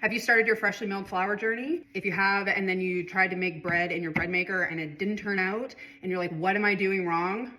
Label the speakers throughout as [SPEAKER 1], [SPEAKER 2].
[SPEAKER 1] Have you started your freshly milled flour journey? If you have, and then you tried to make bread in your bread maker and it didn't turn out, and you're like, what am I doing wrong?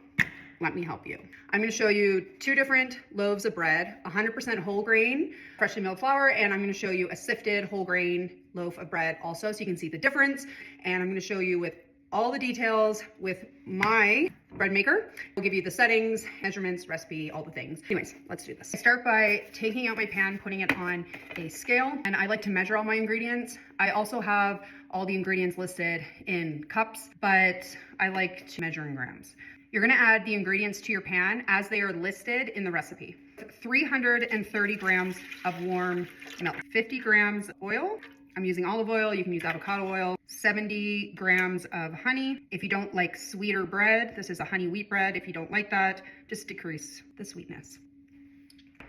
[SPEAKER 1] Let me help you. I'm gonna show you two different loaves of bread, 100% whole grain, freshly milled flour, and I'm gonna show you a sifted whole grain loaf of bread also, so you can see the difference. And I'm gonna show you with all the details with my bread maker. We'll give you the settings, measurements, recipe, all the things. Anyways, let's do this. I start by taking out my pan, putting it on a scale, and I like to measure all my ingredients. I also have all the ingredients listed in cups, but I like to measure in grams. You're gonna add the ingredients to your pan as they are listed in the recipe. 330 grams of warm milk, 50 grams of oil. I'm using olive oil, you can use avocado oil, 70 grams of honey. If you don't like sweeter bread, this is a honey wheat bread. If you don't like that, just decrease the sweetness.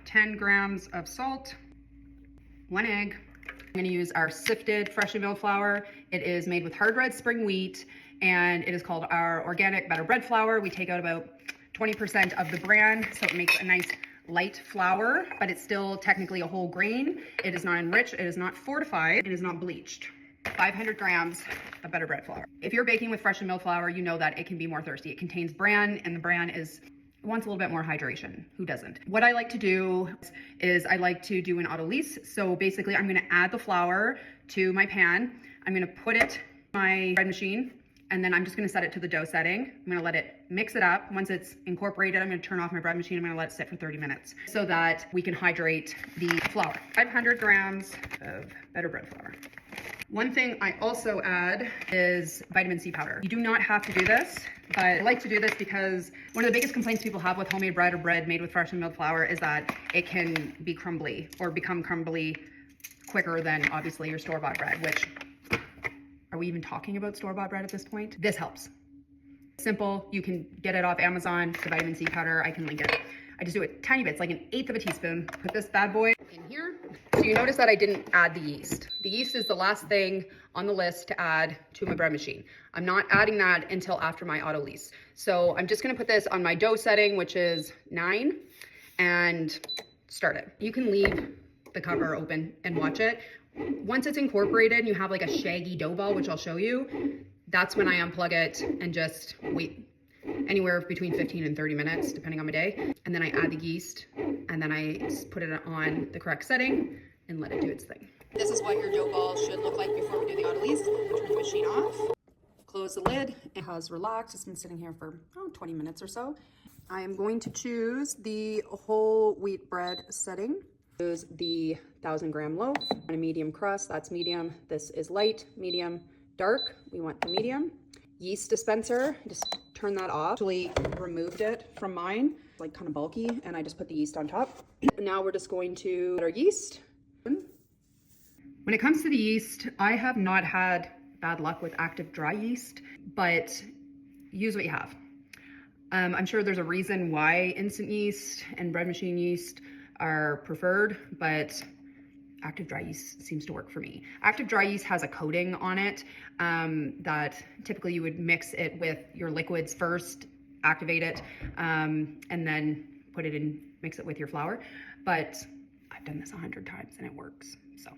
[SPEAKER 1] 10 grams of salt, 1 egg. I'm gonna use our sifted freshly milled flour. It is made with hard red spring wheat, and it is called our organic better bread flour. We take out about 20% of the bran, so it makes a nice light flour, but it's still technically a whole grain. It is not enriched, it is not fortified, it is not bleached. 500 grams of better bread flour. If you're baking with freshly milled flour, you know that it can be more thirsty. It contains bran, and the bran wants a little bit more hydration. Who doesn't? What I like to do is I like to do an autolyse. So basically I'm gonna add the flour to my pan. I'm gonna put it in my bread machine, and then I'm just gonna set it to the dough setting. I'm gonna let it mix it up. Once it's incorporated, I'm gonna turn off my bread machine. I'm gonna let it sit for 30 minutes so that we can hydrate the flour. 500 grams of better bread flour. One thing I also add is vitamin C powder. You do not have to do this, but I like to do this because one of the biggest complaints people have with homemade bread or bread made with freshly milled flour is that it can be crumbly or become crumbly quicker than obviously your store-bought bread, which, are we even talking about store-bought bread at this point? This helps. Simple, you can get it off Amazon, the vitamin C powder, I can link it. I just do it tiny bits, like 1/8 of a teaspoon. Put this bad boy in here. So you notice that I didn't add the yeast. The yeast is the last thing on the list to add to my bread machine. I'm not adding that until after my autolyse. So I'm just gonna put this on my dough setting, which is 9, and start it. You can leave the cover open and watch it. Once it's incorporated and you have like a shaggy dough ball, which I'll show you, that's when I unplug it and just wait anywhere between 15 and 30 minutes, depending on my day. And then I add the yeast, and then I put it on the correct setting and let it do its thing. This is what your dough ball should look like before we do the autolyse. Turn the machine off, close the lid. It has relaxed. It's been sitting here for 20 minutes or so. I am going to choose the whole wheat bread setting. Use the 1,000-gram loaf on a medium crust. That's medium. This is light, medium, dark. We want the medium. Yeast dispenser, just turn that off. Actually removed it from mine, like kind of bulky, and I just put the yeast on top. Now we're just going to add our yeast. When it comes to the yeast, I have not had bad luck with active dry yeast, but use what you have. I'm sure there's a reason why instant yeast and bread machine yeast are preferred, but active dry yeast seems to work for me. Active dry yeast has a coating on it that typically you would mix it with your liquids first, activate it, and then put it in, mix it with your flour. But I've done this 100 times and it works, so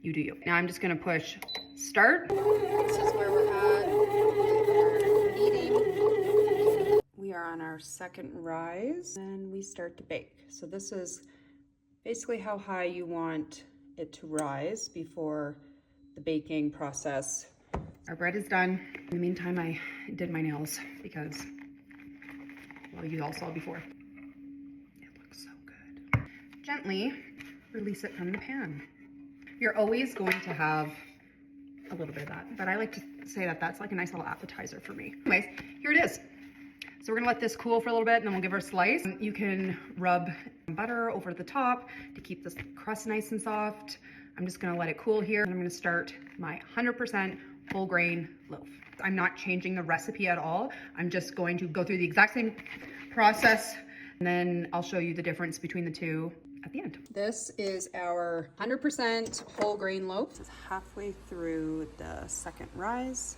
[SPEAKER 1] you do you. Now I'm just gonna push start. This is where we're at. We're kneading. We are on our second rise and we start to bake. So this is basically how high you want it to rise before the baking process. Our bread is done. In the meantime, I did my nails because, well, you all saw before. It looks so good. Gently release it from the pan. You're always going to have a little bit of that, but I like to say that that's like a nice little appetizer for me. Anyways, here it is. So we're gonna let this cool for a little bit and then we'll give her a slice. You can rub butter over the top to keep this crust nice and soft. I'm just gonna let it cool here. And I'm gonna start my 100% whole grain loaf. I'm not changing the recipe at all. I'm just going to go through the exact same process, and then I'll show you the difference between the two at the end. This is our 100% whole grain loaf. This is halfway through the second rise.